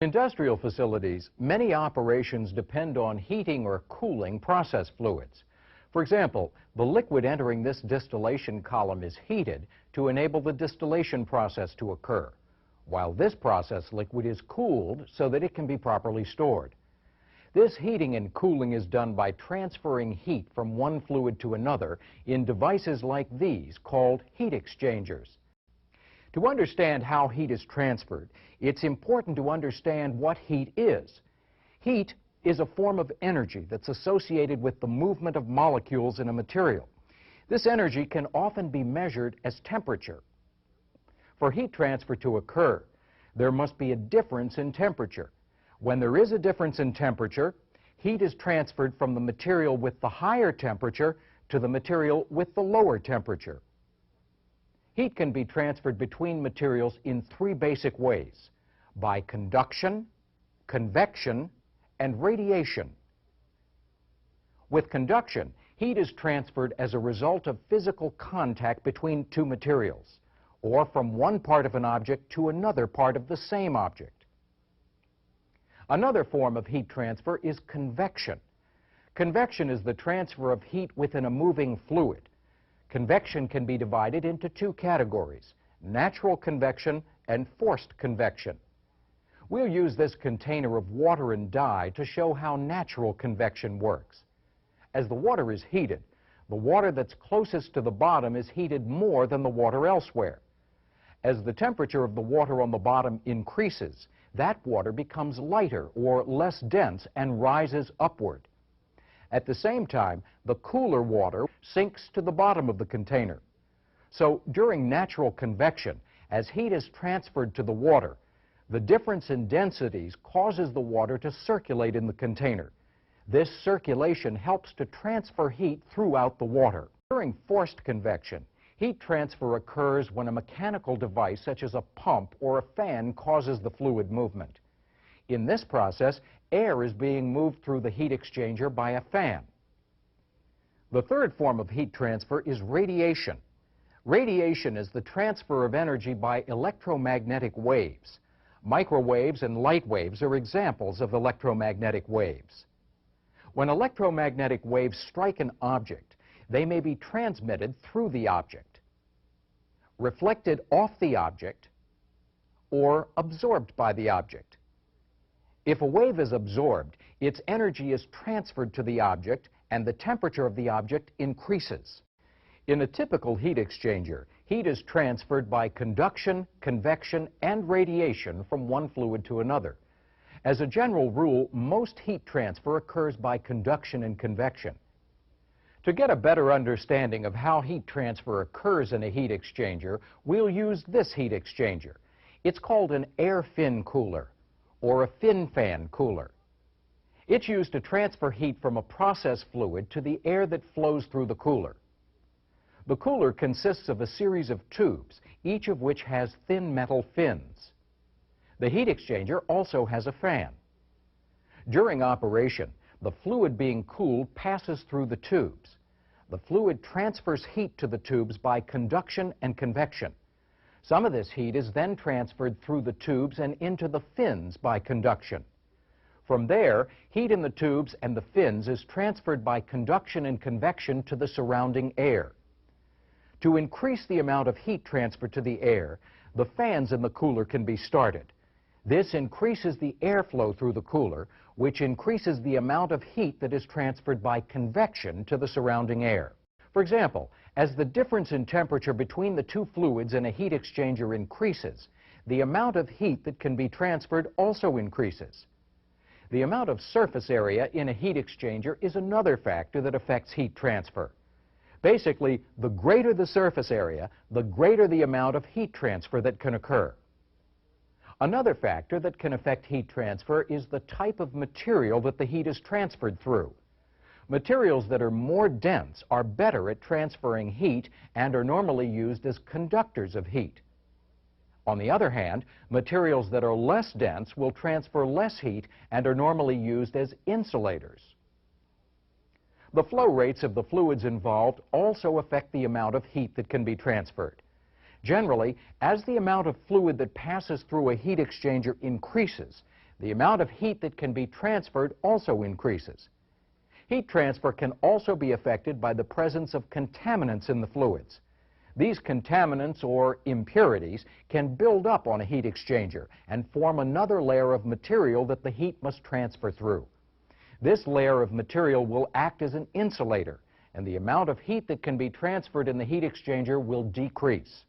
Industrial facilities, many operations depend on heating or cooling process fluids. For example, the liquid entering this distillation column is heated to enable the distillation process to occur, while this process liquid is cooled so that it can be properly stored. This heating and cooling is done by transferring heat from one fluid to another in devices like these called heat exchangers. To understand how heat is transferred, it's important to understand what heat is. Heat is a form of energy that's associated with the movement of molecules in a material. This energy can often be measured as temperature. For heat transfer to occur, there must be a difference in temperature. When there is a difference in temperature, heat is transferred from the material with the higher temperature to the material with the lower temperature. Heat can be transferred between materials in three basic ways: by conduction, convection, and radiation. With conduction, heat is transferred as a result of physical contact between two materials, or from one part of an object to another part of the same object. Another form of heat transfer is convection. Convection is the transfer of heat within a moving fluid. Convection can be divided into two categories: natural convection and forced convection. We'll use this container of water and dye to show how natural convection works. As the water is heated, the water that's closest to the bottom is heated more than the water elsewhere. As the temperature of the water on the bottom increases, that water becomes lighter or less dense and rises upward. At the same time, the cooler water sinks to the bottom of the container. So during natural convection, as heat is transferred to the water, the difference in densities causes the water to circulate in the container. This circulation helps to transfer heat throughout the water. During forced convection, heat transfer occurs when a mechanical device such as a pump or a fan causes the fluid movement. In this process, air is being moved through the heat exchanger by a fan. The third form of heat transfer is radiation. Radiation is the transfer of energy by electromagnetic waves. Microwaves and light waves are examples of electromagnetic waves. When electromagnetic waves strike an object, they may be transmitted through the object, reflected off the object, or absorbed by the object. If a wave is absorbed, its energy is transferred to the object and the temperature of the object increases. In a typical heat exchanger, heat is transferred by conduction, convection, and radiation from one fluid to another. As a general rule, most heat transfer occurs by conduction and convection. To get a better understanding of how heat transfer occurs in a heat exchanger, we'll use this heat exchanger. It's called an air fin cooler, or a fin fan cooler. It's used to transfer heat from a process fluid to the air that flows through the cooler. The cooler consists of a series of tubes, each of which has thin metal fins. The heat exchanger also has a fan. During operation, the fluid being cooled passes through the tubes. The fluid transfers heat to the tubes by conduction and convection. Some of this heat is then transferred through the tubes and into the fins by conduction. From there, heat in the tubes and the fins is transferred by conduction and convection to the surrounding air. To increase the amount of heat transferred to the air, the fans in the cooler can be started. This increases the airflow through the cooler, which increases the amount of heat that is transferred by convection to the surrounding air. For example, as the difference in temperature between the two fluids in a heat exchanger increases, the amount of heat that can be transferred also increases. The amount of surface area in a heat exchanger is another factor that affects heat transfer. Basically, the greater the surface area, the greater the amount of heat transfer that can occur. Another factor that can affect heat transfer is the type of material that the heat is transferred through. Materials that are more dense are better at transferring heat and are normally used as conductors of heat. On the other hand, materials that are less dense will transfer less heat and are normally used as insulators. The flow rates of the fluids involved also affect the amount of heat that can be transferred. Generally, as the amount of fluid that passes through a heat exchanger increases, the amount of heat that can be transferred also increases. Heat transfer can also be affected by the presence of contaminants in the fluids. These contaminants, or impurities, can build up on a heat exchanger and form another layer of material that the heat must transfer through. This layer of material will act as an insulator, and the amount of heat that can be transferred in the heat exchanger will decrease.